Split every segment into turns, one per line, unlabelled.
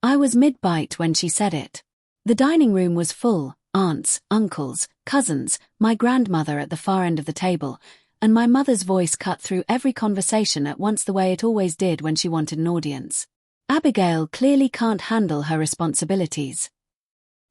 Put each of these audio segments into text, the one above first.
I was mid-bite when she said it. The dining room was full, aunts, uncles, cousins, my grandmother at the far end of the table, and my mother's voice cut through every conversation at once the way it always did when she wanted an audience. Abigail clearly can't handle her responsibilities.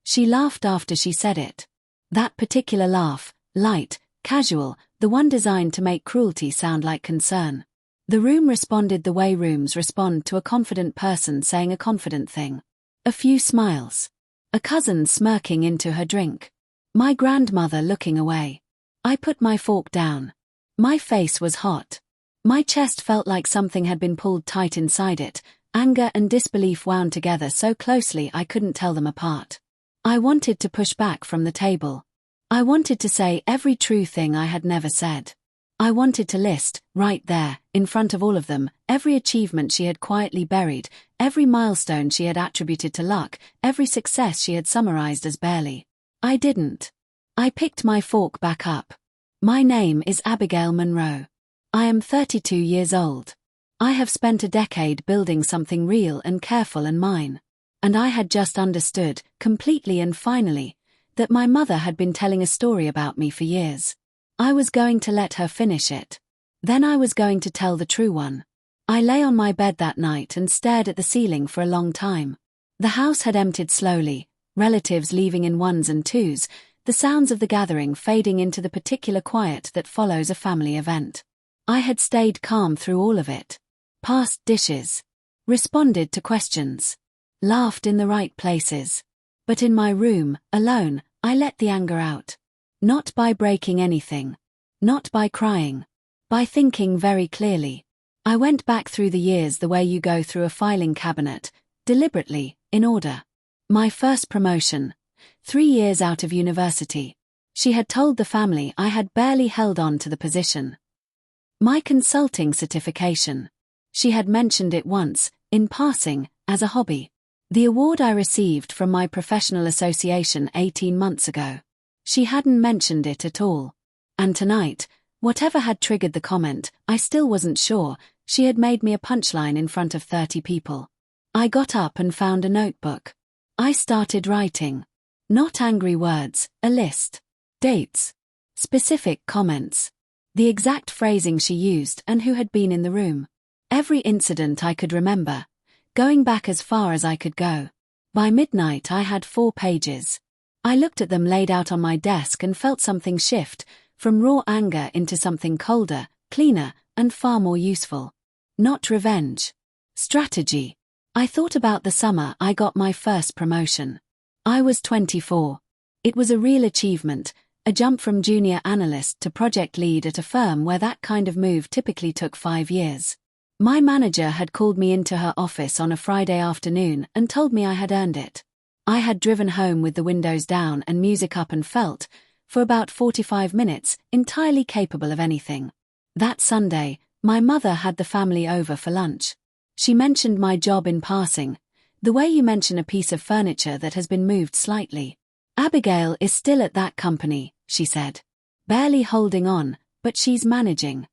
She laughed after she said it. That particular laugh, light, casual, the one designed to make cruelty sound like concern. The room responded the way rooms respond to a confident person saying a confident thing. A few smiles. A cousin smirking into her drink. My grandmother looking away. I put my fork down. My face was hot. My chest felt like something had been pulled tight inside it, anger and disbelief wound together so closely I couldn't tell them apart. I wanted to push back from the table. I wanted to say every true thing I had never said. I wanted to list, right there, in front of all of them, every achievement she had quietly buried, every milestone she had attributed to luck, every success she had summarized as barely. I didn't. I picked my fork back up. My name is Abigail Monroe. I am 32 years old. I have spent a decade building something real and careful and mine. And I had just understood, completely and finally, that my mother had been telling a story about me for years. I was going to let her finish it. Then I was going to tell the true one. I lay on my bed that night and stared at the ceiling for a long time. The house had emptied slowly, relatives leaving in ones and twos, the sounds of the gathering fading into the particular quiet that follows a family event. I had stayed calm through all of it. Passed dishes. Responded to questions. Laughed in the right places. But in my room, alone, I let the anger out. Not by breaking anything. Not by crying. By thinking very clearly. I went back through the years the way you go through a filing cabinet, deliberately, in order. My first promotion. 3 years out of university. She had told the family I had barely held on to the position. My consulting certification. She had mentioned it once, in passing, as a hobby. The award I received from my professional association 18 months ago. She hadn't mentioned it at all. And tonight, whatever had triggered the comment, I still wasn't sure, she had made me a punchline in front of 30 people. I got up and found a notebook. I started writing. Not angry words, a list. Dates. Specific comments. The exact phrasing she used and who had been in the room. Every incident I could remember. Going back as far as I could go. By midnight I had 4 pages. I looked at them laid out on my desk and felt something shift, from raw anger into something colder, cleaner, and far more useful. Not revenge. Strategy. I thought about the summer I got my first promotion. I was 24. It was a real achievement, a jump from junior analyst to project lead at a firm where that kind of move typically took 5 years. My manager had called me into her office on a Friday afternoon and told me I had earned it. I had driven home with the windows down and music up and felt, for about 45 minutes, entirely capable of anything. That Sunday, my mother had the family over for lunch. She mentioned my job in passing, the way you mention a piece of furniture that has been moved slightly. Abigail is still at that company, she said. Barely holding on, but she's managing.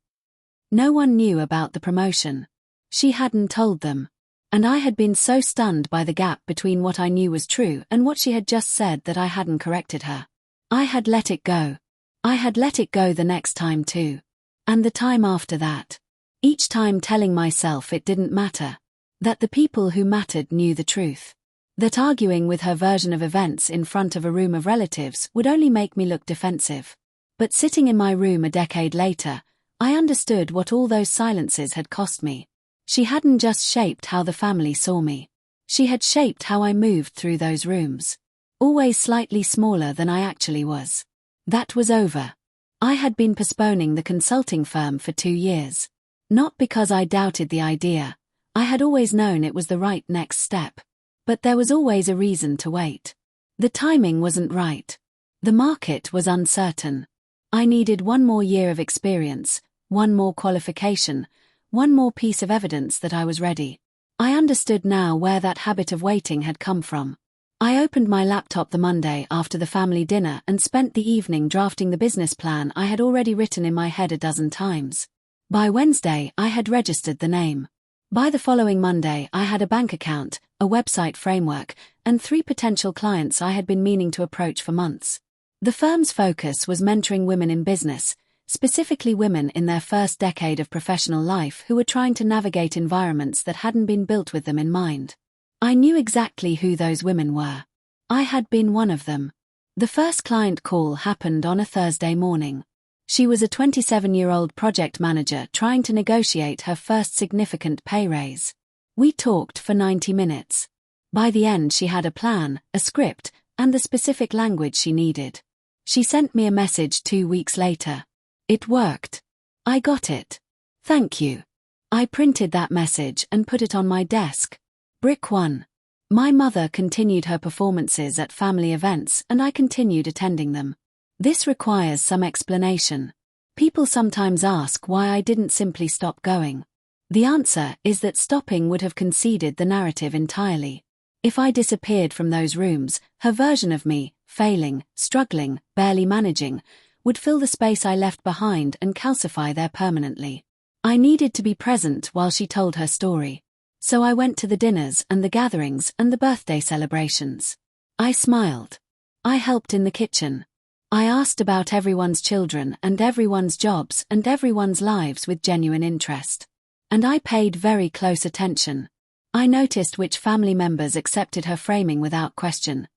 No one knew about the promotion. She hadn't told them. And I had been so stunned by the gap between what I knew was true and what she had just said that I hadn't corrected her. I had let it go. I had let it go the next time too. And the time after that. Each time telling myself it didn't matter. That the people who mattered knew the truth. That arguing with her version of events in front of a room of relatives would only make me look defensive. But sitting in my room a decade later, I understood what all those silences had cost me. She hadn't just shaped how the family saw me. She had shaped how I moved through those rooms. Always slightly smaller than I actually was. That was over. I had been postponing the consulting firm for 2 years. Not because I doubted the idea. I had always known it was the right next step. But there was always a reason to wait. The timing wasn't right. The market was uncertain. I needed 1 more year of experience, 1 more qualification, 1 more piece of evidence that I was ready. I understood now where that habit of waiting had come from. I opened my laptop the Monday after the family dinner and spent the evening drafting the business plan I had already written in my head a dozen times. By Wednesday I had registered the name. By the following Monday, I had a bank account, a website framework, and 3 potential clients I had been meaning to approach for months. The firm's focus was mentoring women in business, specifically women in their first decade of professional life who were trying to navigate environments that hadn't been built with them in mind. I knew exactly who those women were. I had been one of them. The first client call happened on a Thursday morning. She was a 27-year-old project manager trying to negotiate her first significant pay raise. We talked for 90 minutes. By the end, she had a plan, a script, and the specific language she needed. She sent me a message 2 weeks later. It worked. I got it. Thank you. I printed that message and put it on my desk. Brick 1. My mother continued her performances at family events and I continued attending them. This requires some explanation. People sometimes ask why I didn't simply stop going. The answer is that stopping would have conceded the narrative entirely. If I disappeared from those rooms, her version of me, failing, struggling, barely managing, would fill the space I left behind and calcify there permanently. I needed to be present while she told her story. So I went to the dinners and the gatherings and the birthday celebrations. I smiled. I helped in the kitchen. I asked about everyone's children and everyone's jobs and everyone's lives with genuine interest. And I paid very close attention. I noticed which family members accepted her framing without question.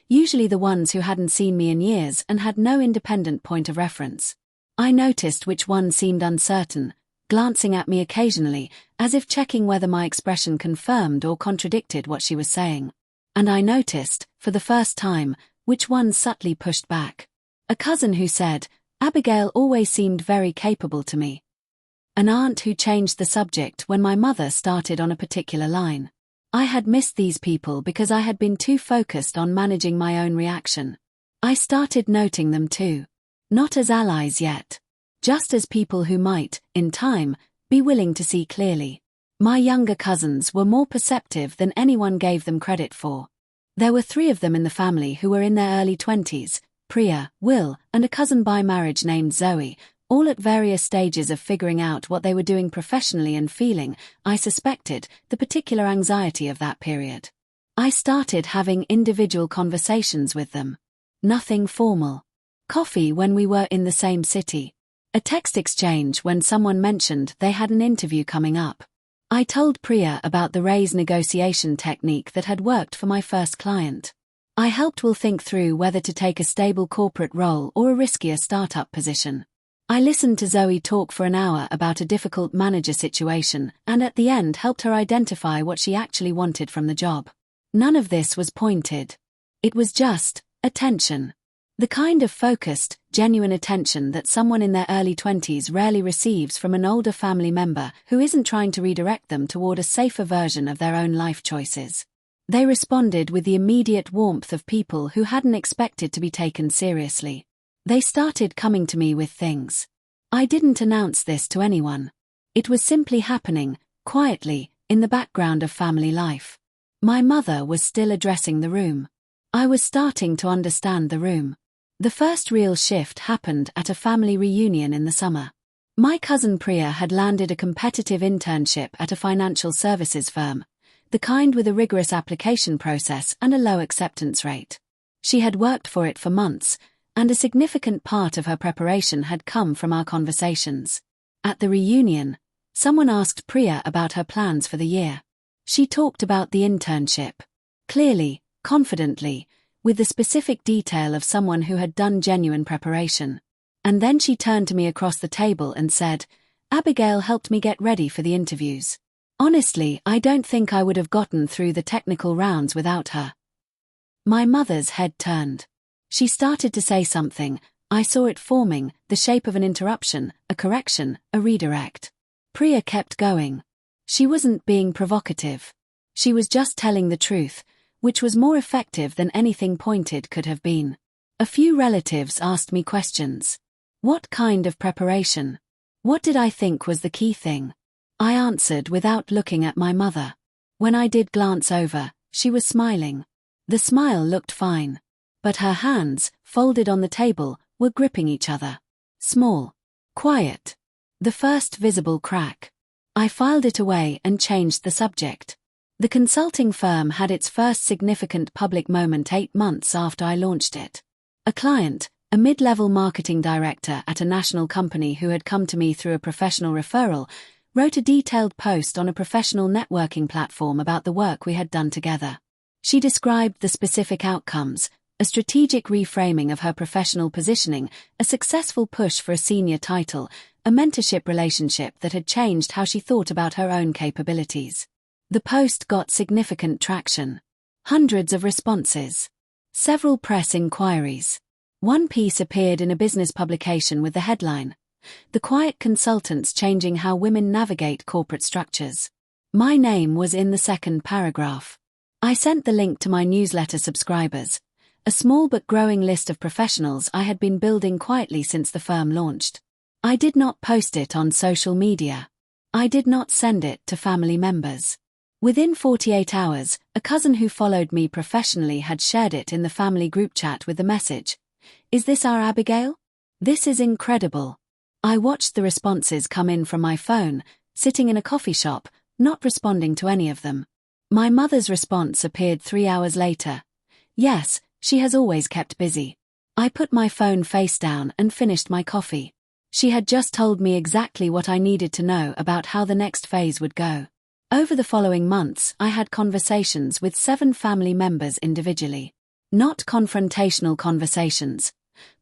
Usually the ones who hadn't seen me in years and had no independent point of reference. I noticed which ones seemed uncertain, glancing at me occasionally, as if checking whether my expression confirmed or contradicted what she was saying. And I noticed, for the first time, which ones subtly pushed back. A cousin who said, "Abigail always seemed very capable to me." An aunt who changed the subject when my mother started on a particular line. I had missed these people because I had been too focused on managing my own reaction. I started noting them too. Not as allies yet. Just as people who might, in time, be willing to see clearly. My younger cousins were more perceptive than anyone gave them credit for. There were 3 of them in the family who were in their early 20s, Priya, Will, and a cousin by marriage named Zoe, all at various stages of figuring out what they were doing professionally and feeling, I suspected, the particular anxiety of that period. I started having individual conversations with them. Nothing formal. Coffee when we were in the same city. A text exchange when someone mentioned they had an interview coming up. I told Priya about the raise negotiation technique that had worked for my first client. I helped Will think through whether to take a stable corporate role or a riskier startup position. I listened to Zoe talk for an hour about a difficult manager situation and at the end helped her identify what she actually wanted from the job. None of this was pointed. It was just attention. The kind of focused, genuine attention that someone in their early 20s rarely receives from an older family member who isn't trying to redirect them toward a safer version of their own life choices. They responded with the immediate warmth of people who hadn't expected to be taken seriously. They started coming to me with things. I didn't announce this to anyone. It was simply happening, quietly, in the background of family life. My mother was still addressing the room. I was starting to understand the room. The first real shift happened at a family reunion in the summer. My cousin Priya had landed a competitive internship at a financial services firm, the kind with a rigorous application process and a low acceptance rate. She had worked for it for months, and a significant part of her preparation had come from our conversations. At the reunion, someone asked Priya about her plans for the year. She talked about the internship. Clearly, confidently, with the specific detail of someone who had done genuine preparation. And then she turned to me across the table and said, "Abigail helped me get ready for the interviews. Honestly, I don't think I would have gotten through the technical rounds without her." My mother's head turned. She started to say something. I saw it forming, the shape of an interruption, a correction, a redirect. Priya kept going. She wasn't being provocative. She was just telling the truth, which was more effective than anything pointed could have been. A few relatives asked me questions. What kind of preparation? What did I think was the key thing? I answered without looking at my mother. When I did glance over, she was smiling. The smile looked fine. But her hands, folded on the table, were gripping each other. Small. Quiet. The first visible crack. I filed it away and changed the subject. The consulting firm had its first significant public moment 8 months after I launched it. A client, a mid-level marketing director at a national company who had come to me through a professional referral, wrote a detailed post on a professional networking platform about the work we had done together. She described the specific outcomes: a strategic reframing of her professional positioning, a successful push for a senior title, a mentorship relationship that had changed how she thought about her own capabilities. The post got significant traction. Hundreds of responses. Several press inquiries. One piece appeared in a business publication with the headline, "The Quiet Consultants Changing How Women Navigate Corporate Structures." My name was in the second paragraph. I sent the link to my newsletter subscribers, a small but growing list of professionals I had been building quietly since the firm launched. I did not post it on social media. I did not send it to family members. Within 48 hours, a cousin who followed me professionally had shared it in the family group chat with the message, "Is this our Abigail? This is incredible." I watched the responses come in from my phone, sitting in a coffee shop, not responding to any of them. My mother's response appeared 3 hours later. "Yes, she has always kept busy." I put my phone face down and finished my coffee. She had just told me exactly what I needed to know about how the next phase would go. Over the following months, I had conversations with 7 family members individually. Not confrontational conversations.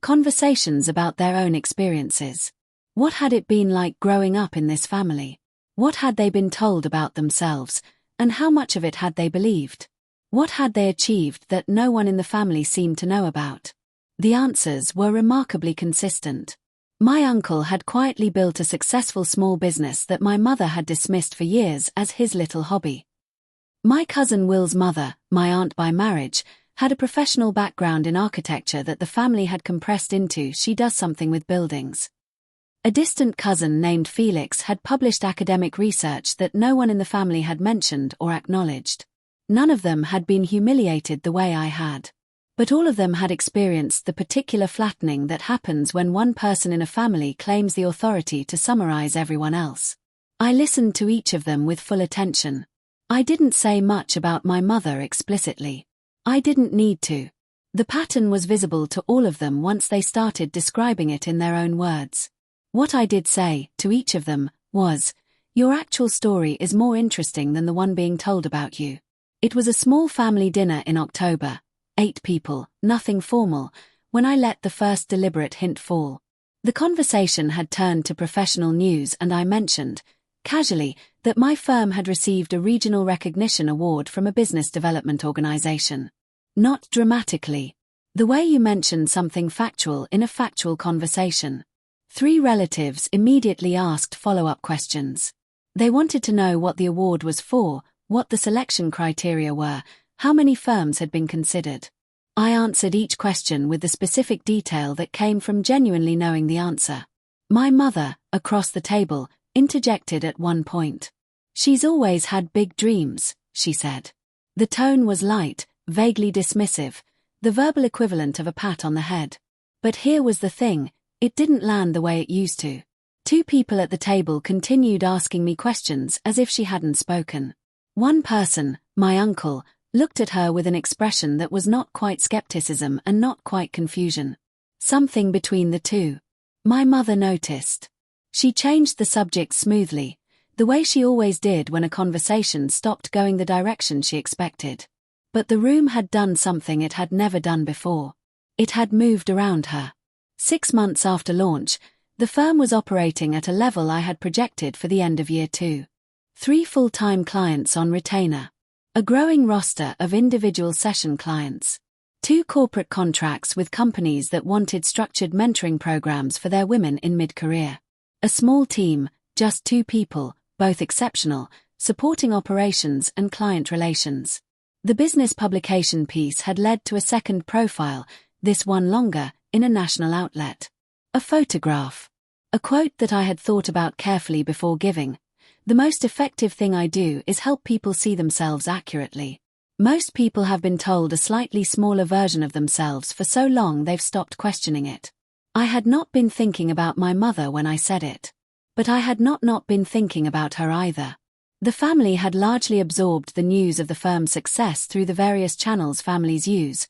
Conversations about their own experiences. What had it been like growing up in this family? What had they been told about themselves, and how much of it had they believed? What had they achieved that no one in the family seemed to know about? The answers were remarkably consistent. My uncle had quietly built a successful small business that my mother had dismissed for years as his little hobby. My cousin Will's mother, my aunt by marriage, had a professional background in architecture that the family had compressed into "she does something with buildings." A distant cousin named Felix had published academic research that no one in the family had mentioned or acknowledged. None of them had been humiliated the way I had. But all of them had experienced the particular flattening that happens when one person in a family claims the authority to summarize everyone else. I listened to each of them with full attention. I didn't say much about my mother explicitly. I didn't need to. The pattern was visible to all of them once they started describing it in their own words. What I did say, to each of them, was, "Your actual story is more interesting than the one being told about you." It was a small family dinner in October. 8 people, nothing formal, when I let the first deliberate hint fall. The conversation had turned to professional news and I mentioned, casually, that my firm had received a regional recognition award from a business development organization. Not dramatically. The way you mention something factual in a factual conversation. 3 relatives immediately asked follow-up questions. They wanted to know what the award was for, what the selection criteria were, how many firms had been considered. I answered each question with the specific detail that came from genuinely knowing the answer. My mother, across the table, interjected at one point. "She's always had big dreams," she said. The tone was light, vaguely dismissive, the verbal equivalent of a pat on the head. But here was the thing, it didn't land the way it used to. 2 people at the table continued asking me questions as if she hadn't spoken. One person, my uncle, looked at her with an expression that was not quite skepticism and not quite confusion. Something between the two. My mother noticed. She changed the subject smoothly, the way she always did when a conversation stopped going the direction she expected. But the room had done something it had never done before. It had moved around her. 6 months after launch, the firm was operating at a level I had projected for the end of year 2. 3 full-time clients on retainer. A growing roster of individual session clients. 2 corporate contracts with companies that wanted structured mentoring programs for their women in mid-career. A small team, just 2 people, both exceptional, supporting operations and client relations. The business publication piece had led to a second profile, this one longer, in a national outlet. A photograph. A quote that I had thought about carefully before giving. The most effective thing I do is help people see themselves accurately. Most people have been told a slightly smaller version of themselves for so long they've stopped questioning it. I had not been thinking about my mother when I said it. But I had not been thinking about her either. The family had largely absorbed the news of the firm's success through the various channels families use: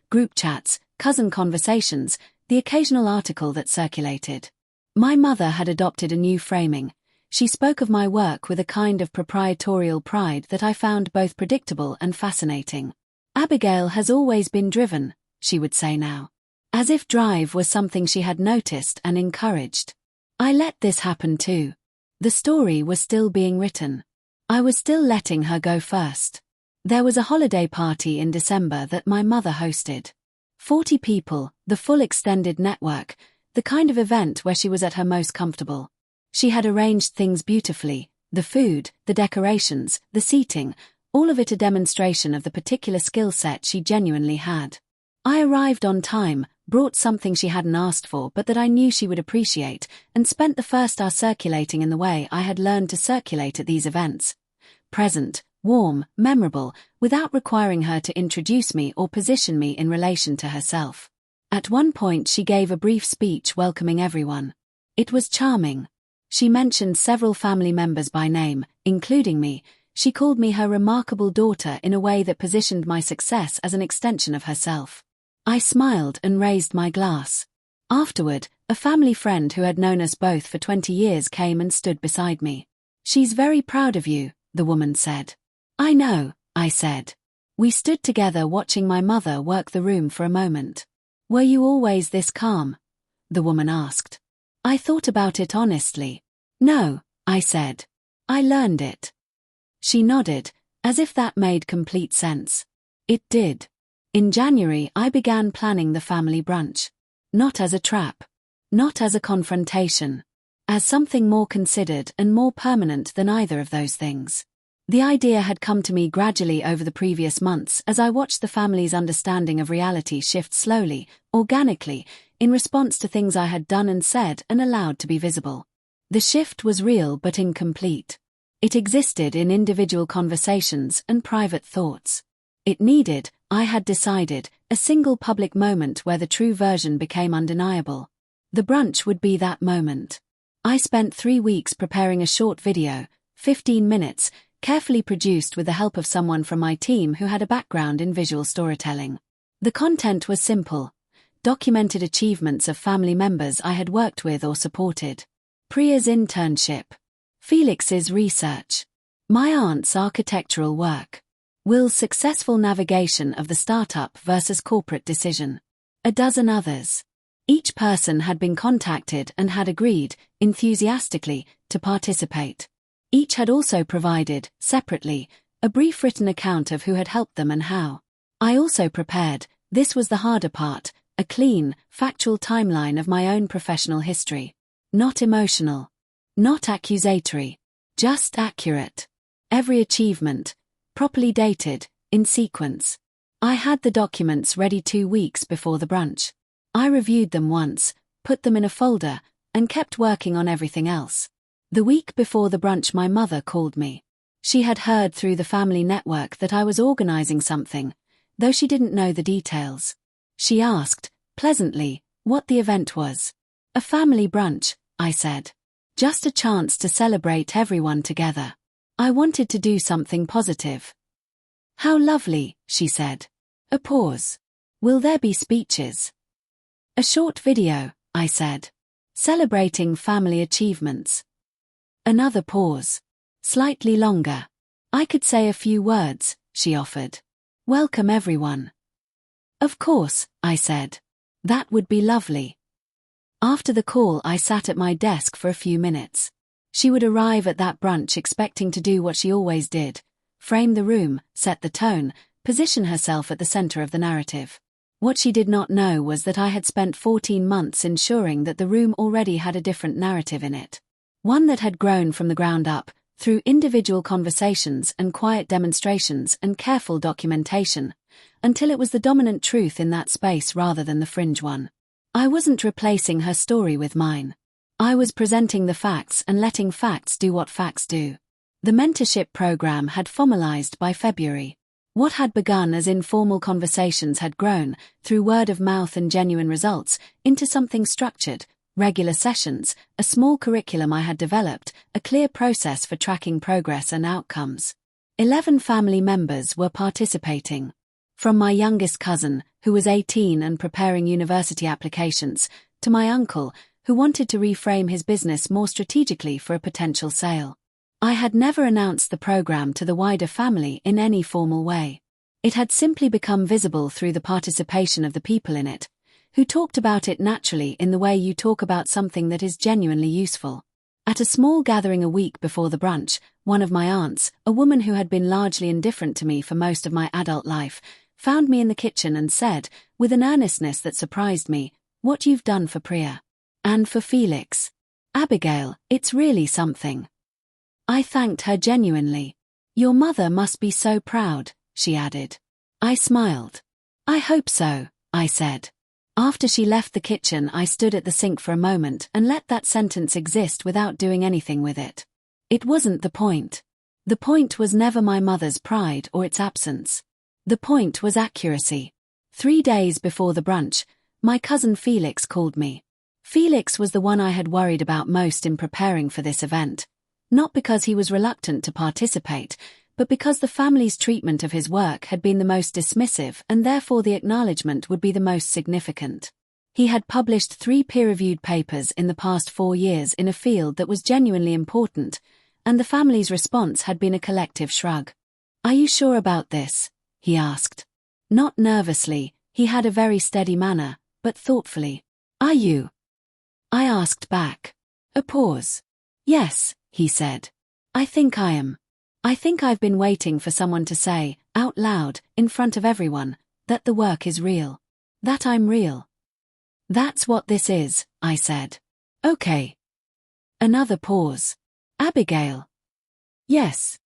group chats, cousin conversations, the occasional article that circulated. My mother had adopted a new framing. She spoke of my work with a kind of proprietorial pride that I found both predictable and fascinating. "Abigail has always been driven," she would say now. As if drive was something she had noticed and encouraged. I let this happen too. The story was still being written. I was still letting her go first. There was a holiday party in December that my mother hosted. 40 people, the full extended network, the kind of event where she was at her most comfortable. She had arranged things beautifully: the food, the decorations, the seating, all of it a demonstration of the particular skill set she genuinely had. I arrived on time, brought something she hadn't asked for but that I knew she would appreciate, and spent the first hour circulating in the way I had learned to circulate at these events. Present, warm, memorable, without requiring her to introduce me or position me in relation to herself. At one point she gave a brief speech welcoming everyone. It was charming. She mentioned several family members by name, including me. She called me her remarkable daughter in a way that positioned my success as an extension of herself. I smiled and raised my glass. Afterward, a family friend who had known us both for 20 years came and stood beside me. "She's very proud of you," the woman said. "I know," I said. We stood together watching my mother work the room for a moment. "Were you always this calm?" the woman asked. I thought about it honestly. "No," I said. "I learned it." She nodded, as if that made complete sense. It did. In January I began planning the family brunch. Not as a trap. Not as a confrontation. As something more considered and more permanent than either of those things. The idea had come to me gradually over the previous months as I watched the family's understanding of reality shift slowly, organically, in response to things I had done and said and allowed to be visible. The shift was real but incomplete. It existed in individual conversations and private thoughts. It needed, I had decided, a single public moment where the true version became undeniable. The brunch would be that moment. I spent 3 weeks preparing a short video, 15 minutes, carefully produced with the help of someone from my team who had a background in visual storytelling. The content was simple: documented achievements of family members I had worked with or supported. Priya's internship. Felix's research. My aunt's architectural work. Will's successful navigation of the startup versus corporate decision. A dozen others. Each person had been contacted and had agreed, enthusiastically, to participate. Each had also provided, separately, a brief written account of who had helped them and how. I also prepared, this was the harder part, a clean, factual timeline of my own professional history. Not emotional. Not accusatory. Just accurate. Every achievement, properly dated, in sequence. I had the documents ready 2 weeks before the brunch. I reviewed them once, put them in a folder, and kept working on everything else. The week before the brunch my mother called me. She had heard through the family network that I was organizing something, though she didn't know the details. She asked, pleasantly, what the event was. "A family brunch," I said. "Just a chance to celebrate everyone together. I wanted to do something positive." "How lovely," she said. A pause. "Will there be speeches?" "A short video," I said. "Celebrating family achievements." Another pause. Slightly longer. "I could say a few words," she offered. "Welcome everyone." "Of course," I said. "That would be lovely." After the call I sat at my desk for a few minutes. She would arrive at that brunch expecting to do what she always did: frame the room, set the tone, position herself at the center of the narrative. What she did not know was that I had spent 14 months ensuring that the room already had a different narrative in it. One that had grown from the ground up, through individual conversations and quiet demonstrations and careful documentation, until it was the dominant truth in that space rather than the fringe one. I wasn't replacing her story with mine. I was presenting the facts and letting facts do what facts do. The mentorship program had formalized by February. What had begun as informal conversations had grown, through word of mouth and genuine results, into something structured, regular sessions, a small curriculum I had developed, a clear process for tracking progress and outcomes. 11 family members were participating. From my youngest cousin, who was 18 and preparing university applications, to my uncle, who wanted to reframe his business more strategically for a potential sale. I had never announced the program to the wider family in any formal way. It had simply become visible through the participation of the people in it, who talked about it naturally in the way you talk about something that is genuinely useful. At a small gathering a week before the brunch, one of my aunts, a woman who had been largely indifferent to me for most of my adult life, found me in the kitchen and said, with an earnestness that surprised me, "What you've done for Priya. And for Felix. Abigail, it's really something." I thanked her genuinely. "Your mother must be so proud," she added. I smiled. "I hope so," I said. After she left the kitchen, I stood at the sink for a moment and let that sentence exist without doing anything with it. It wasn't the point. The point was never my mother's pride or its absence. The point was accuracy. 3 days before the brunch, my cousin Felix called me. Felix was the one I had worried about most in preparing for this event. Not because he was reluctant to participate, but because the family's treatment of his work had been the most dismissive and therefore the acknowledgement would be the most significant. He had published 3 peer-reviewed papers in the past 4 years in a field that was genuinely important, and the family's response had been a collective shrug. "Are you sure about this?" he asked. Not nervously, he had a very steady manner, but thoughtfully. "Are you?" I asked back. A pause. "Yes," he said. "I think I am. I think I've been waiting for someone to say, out loud, in front of everyone, that the work is real. That I'm real." "That's what this is," I said. "Okay." Another pause. "Abigail." "Yes.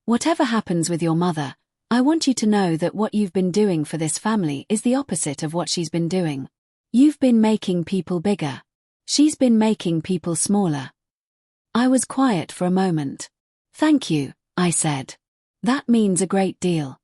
Whatever happens with your mother, I want you to know that what you've been doing for this family is the opposite of what she's been doing. You've been making people bigger. She's been making people smaller." I was quiet for a moment. "Thank you," I said. "That means a great deal."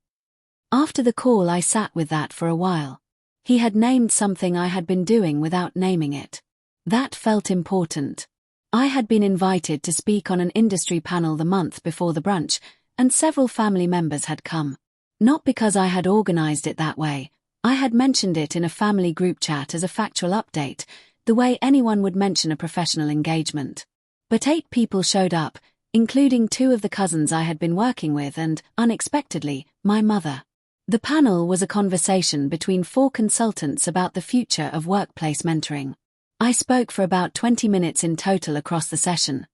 After the call, I sat with that for a while. He had named something I had been doing without naming it. That felt important. I had been invited to speak on an industry panel the month before the brunch, and several family members had come. Not because I had organized it that way. I had mentioned it in a family group chat as a factual update, the way anyone would mention a professional engagement. But 8 people showed up, including 2 of the cousins I had been working with and, unexpectedly, my mother. The panel was a conversation between 4 consultants about the future of workplace mentoring. I spoke for about 20 minutes in total across the session.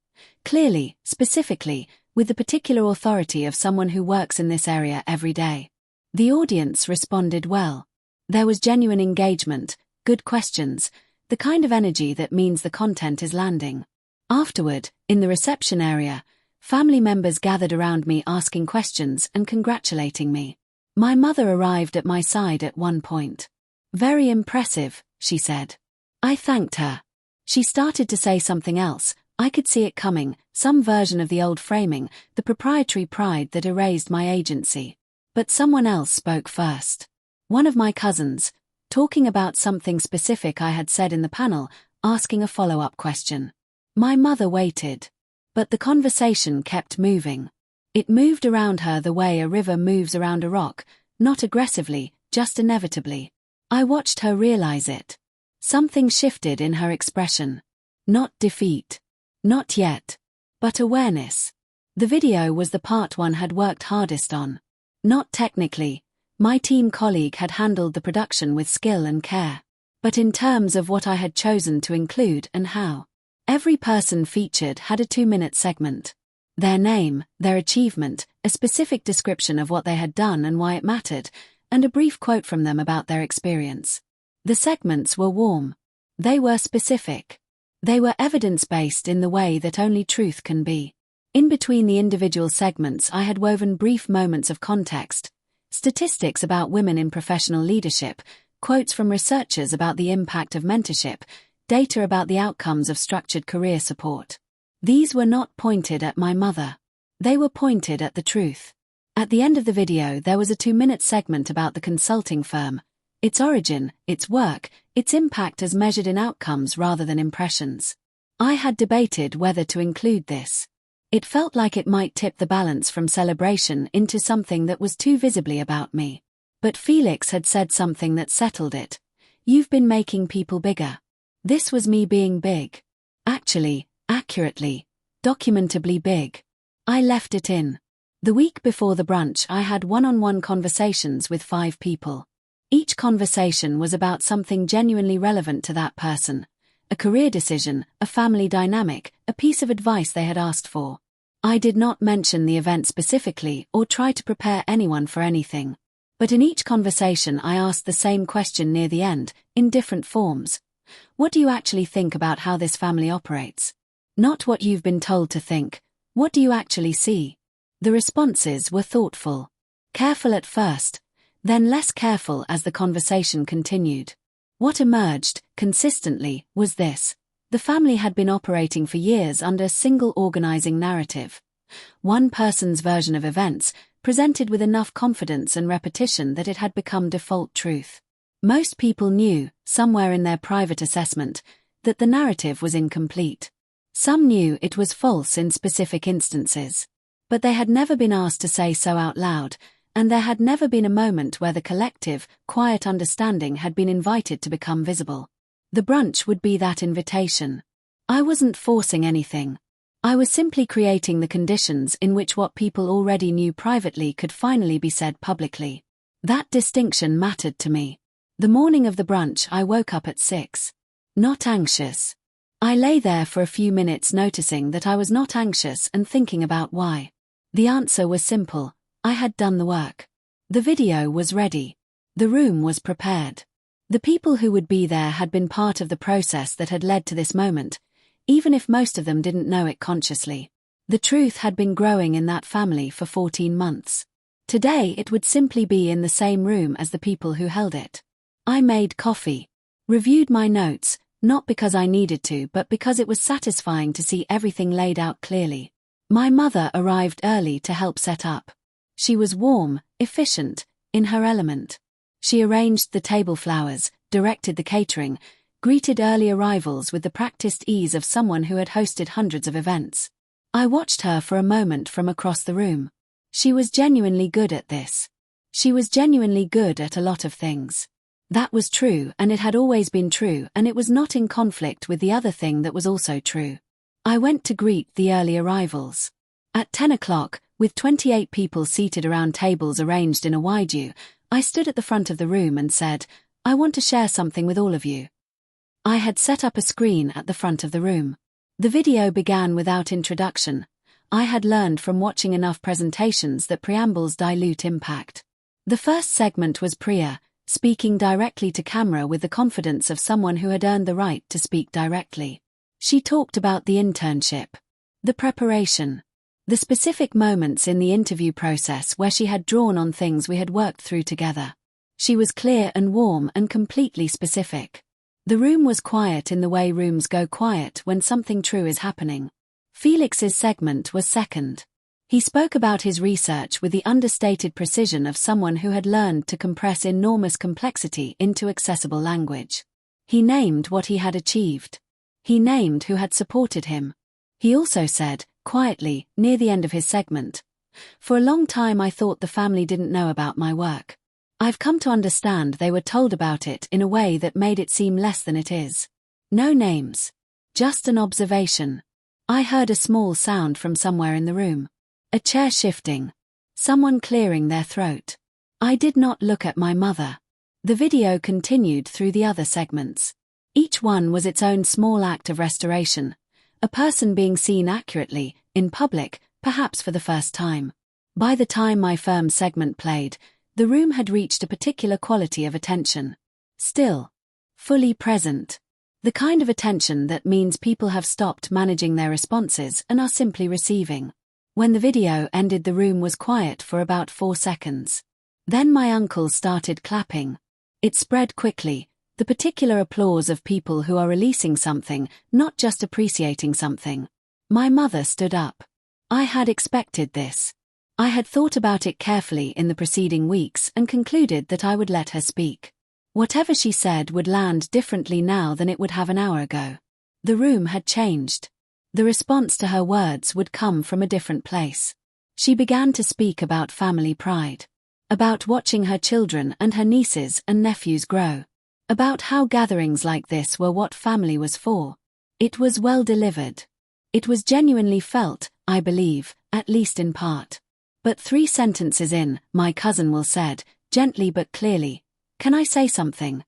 Clearly, specifically, with the particular authority of someone who works in this area every day. The audience responded well. There was genuine engagement, good questions, the kind of energy that means the content is landing. Afterward, in the reception area, family members gathered around me asking questions and congratulating me. My mother arrived at my side at one point. "Very impressive," she said. I thanked her. She started to say something else. I could see it coming, some version of the old framing, the proprietary pride that erased my agency. But someone else spoke first. One of my cousins, talking about something specific I had said in the panel, asking a follow-up question. My mother waited. But the conversation kept moving. It moved around her the way a river moves around a rock, not aggressively, just inevitably. I watched her realize it. Something shifted in her expression. Not defeat. Not yet. But awareness. The video was the part one had worked hardest on. Not technically. My team colleague had handled the production with skill and care. But in terms of what I had chosen to include and how. Every person featured had a 2-minute segment. Their name, their achievement, a specific description of what they had done and why it mattered, and a brief quote from them about their experience. The segments were warm. They were specific. They were evidence-based in the way that only truth can be. In between the individual segments, I had woven brief moments of context, statistics about women in professional leadership, quotes from researchers about the impact of mentorship, data about the outcomes of structured career support. These were not pointed at my mother. They were pointed at the truth. At the end of the video, there was a 2-minute segment about the consulting firm, its origin, its work, its impact as measured in outcomes rather than impressions. I had debated whether to include this. It felt like it might tip the balance from celebration into something that was too visibly about me. But Felix had said something that settled it. You've been making people bigger. This was me being big. Actually, accurately, documentably big. I left it in. The week before the brunch, I had one-on-one conversations with 5 people. Each conversation was about something genuinely relevant to that person. A career decision, a family dynamic, a piece of advice they had asked for. I did not mention the event specifically or try to prepare anyone for anything. But in each conversation I asked the same question near the end, in different forms. What do you actually think about how this family operates? Not what you've been told to think. What do you actually see? The responses were thoughtful. Careful at first, then less careful as the conversation continued. What emerged, consistently, was this. The family had been operating for years under a single organizing narrative. One person's version of events, presented with enough confidence and repetition that it had become default truth. Most people knew, somewhere in their private assessment, that the narrative was incomplete. Some knew it was false in specific instances. But they had never been asked to say so out loud, and there had never been a moment where the collective, quiet understanding had been invited to become visible. The brunch would be that invitation. I wasn't forcing anything. I was simply creating the conditions in which what people already knew privately could finally be said publicly. That distinction mattered to me. The morning of the brunch I woke up at 6. Not anxious. I lay there for a few minutes noticing that I was not anxious and thinking about why. The answer was simple. I had done the work. The video was ready. The room was prepared. The people who would be there had been part of the process that had led to this moment, even if most of them didn't know it consciously. The truth had been growing in that family for 14 months. Today it would simply be in the same room as the people who held it. I made coffee. Reviewed my notes, not because I needed to but because it was satisfying to see everything laid out clearly. My mother arrived early to help set up. She was warm, efficient, in her element. She arranged the table flowers, directed the catering, greeted early arrivals with the practiced ease of someone who had hosted hundreds of events. I watched her for a moment from across the room. She was genuinely good at this. She was genuinely good at a lot of things. That was true, and it had always been true, and it was not in conflict with the other thing that was also true. I went to greet the early arrivals. At 10 o'clock, with 28 people seated around tables arranged in a wide U, I stood at the front of the room and said, I want to share something with all of you. I had set up a screen at the front of the room. The video began without introduction. I had learned from watching enough presentations that preambles dilute impact. The first segment was Priya, speaking directly to camera with the confidence of someone who had earned the right to speak directly. She talked about the internship, the preparation, the specific moments in the interview process where she had drawn on things we had worked through together. She was clear and warm and completely specific. The room was quiet in the way rooms go quiet when something true is happening. Felix's segment was second. He spoke about his research with the understated precision of someone who had learned to compress enormous complexity into accessible language. He named what he had achieved. He named who had supported him. He also said, quietly, near the end of his segment, for a long time I thought the family didn't know about my work. I've come to understand they were told about it in a way that made it seem less than it is. No names. Just an observation. I heard a small sound from somewhere in the room. A chair shifting. Someone clearing their throat. I did not look at my mother. The video continued through the other segments. Each one was its own small act of restoration. A person being seen accurately, in public, perhaps for the first time. By the time my firm's segment played, the room had reached a particular quality of attention. Still. Fully present. The kind of attention that means people have stopped managing their responses and are simply receiving. When the video ended, the room was quiet for about 4 seconds. Then my uncle started clapping. It spread quickly. The particular applause of people who are releasing something, not just appreciating something. My mother stood up. I had expected this. I had thought about it carefully in the preceding weeks and concluded that I would let her speak. Whatever she said would land differently now than it would have an hour ago. The room had changed. The response to her words would come from a different place. She began to speak about family pride. About watching her children and her nieces and nephews grow. About how gatherings like this were what family was for. It was well delivered. It was genuinely felt, I believe, at least in part. But 3 sentences in, my cousin Will said, gently but clearly, "Can I say something?"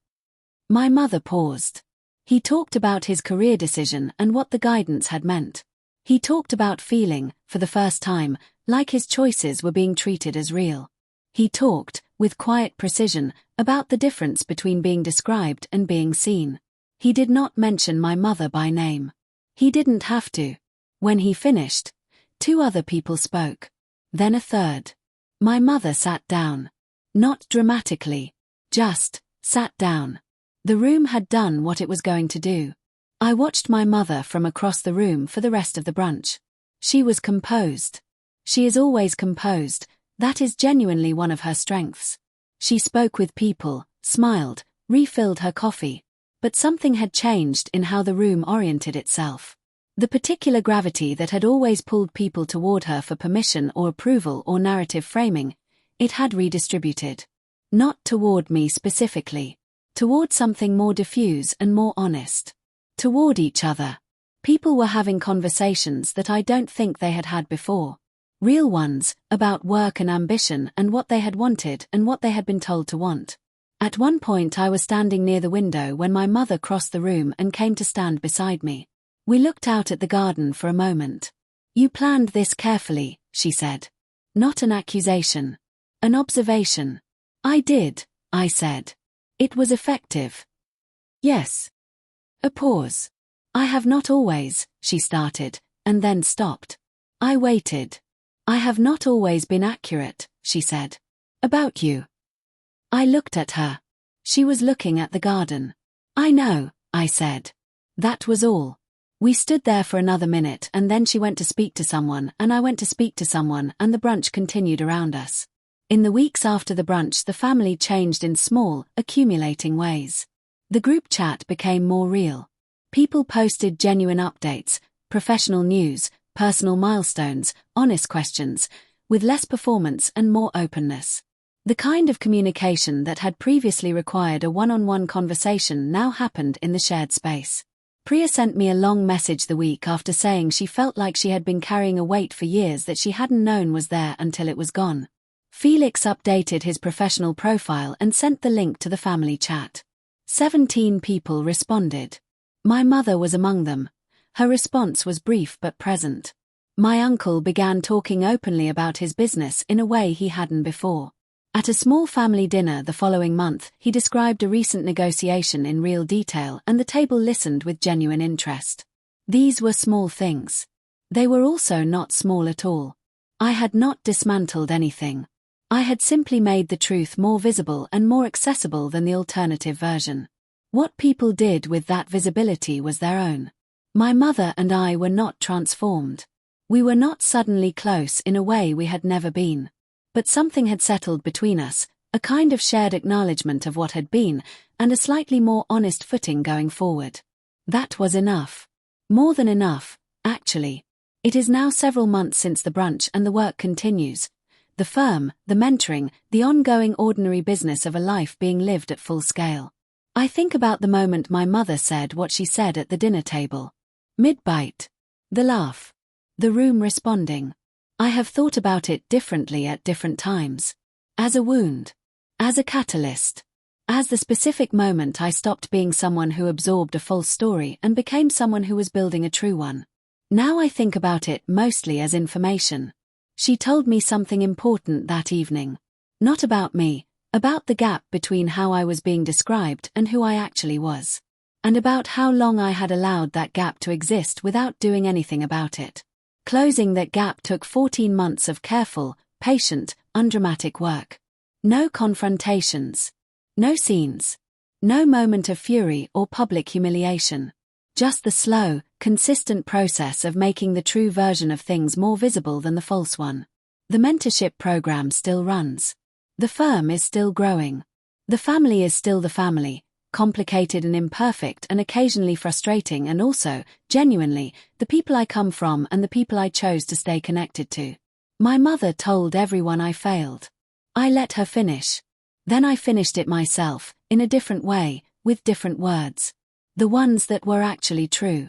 My mother paused. He talked about his career decision and what the guidance had meant. He talked about feeling, for the first time, like his choices were being treated as real. He talked, with quiet precision, about the difference between being described and being seen. He did not mention my mother by name. He didn't have to. When he finished, 2 other people spoke. Then a third. My mother sat down. Not dramatically. Just sat down. The room had done what it was going to do. I watched my mother from across the room for the rest of the brunch. She was composed. She is always composed. That is genuinely one of her strengths. She spoke with people, smiled, refilled her coffee. But something had changed in how the room oriented itself. The particular gravity that had always pulled people toward her for permission or approval or narrative framing, it had redistributed. Not toward me specifically. Toward something more diffuse and more honest. Toward each other. People were having conversations that I don't think they had had before. Real ones, about work and ambition and what they had wanted and what they had been told to want. At one point I was standing near the window when my mother crossed the room and came to stand beside me. We looked out at the garden for a moment. "You planned this carefully," she said. Not an accusation. An observation. "I did," I said. "It was effective." "Yes." A pause. "I have not always," she started, and then stopped. I waited. "I have not always been accurate," she said. "About you." I looked at her. She was looking at the garden. "I know," I said. That was all. We stood there for another minute and then she went to speak to someone and I went to speak to someone and the brunch continued around us. In the weeks after the brunch the family changed in small, accumulating ways. The group chat became more real. People posted genuine updates, professional news, personal milestones, honest questions, with less performance and more openness. The kind of communication that had previously required a one-on-one conversation now happened in the shared space. Priya sent me a long message the week after saying she felt like she had been carrying a weight for years that she hadn't known was there until it was gone. Felix updated his professional profile and sent the link to the family chat. 17 people responded. My mother was among them. Her response was brief but present. My uncle began talking openly about his business in a way he hadn't before. At a small family dinner the following month, he described a recent negotiation in real detail and the table listened with genuine interest. These were small things. They were also not small at all. I had not dismantled anything. I had simply made the truth more visible and more accessible than the alternative version. What people did with that visibility was their own. My mother and I were not transformed. We were not suddenly close in a way we had never been. But something had settled between us, a kind of shared acknowledgement of what had been, and a slightly more honest footing going forward. That was enough. More than enough, actually. It is now several months since the brunch and the work continues. The firm, the mentoring, the ongoing ordinary business of a life being lived at full scale. I think about the moment my mother said what she said at the dinner table. Mid-bite. The laugh. The room responding. I have thought about it differently at different times. As a wound. As a catalyst. As the specific moment I stopped being someone who absorbed a false story and became someone who was building a true one. Now I think about it mostly as information. She told me something important that evening. Not about me, about the gap between how I was being described and who I actually was. And about how long I had allowed that gap to exist without doing anything about it. Closing that gap took 14 months of careful, patient, undramatic work. No confrontations. No scenes. No moment of fury or public humiliation. Just the slow, consistent process of making the true version of things more visible than the false one. The mentorship program still runs. The firm is still growing. The family is still the family, complicated and imperfect and occasionally frustrating, and also, genuinely, the people I come from and the people I chose to stay connected to. My mother told everyone I failed. I let her finish. Then I finished it myself, in a different way, with different words. The ones that were actually true.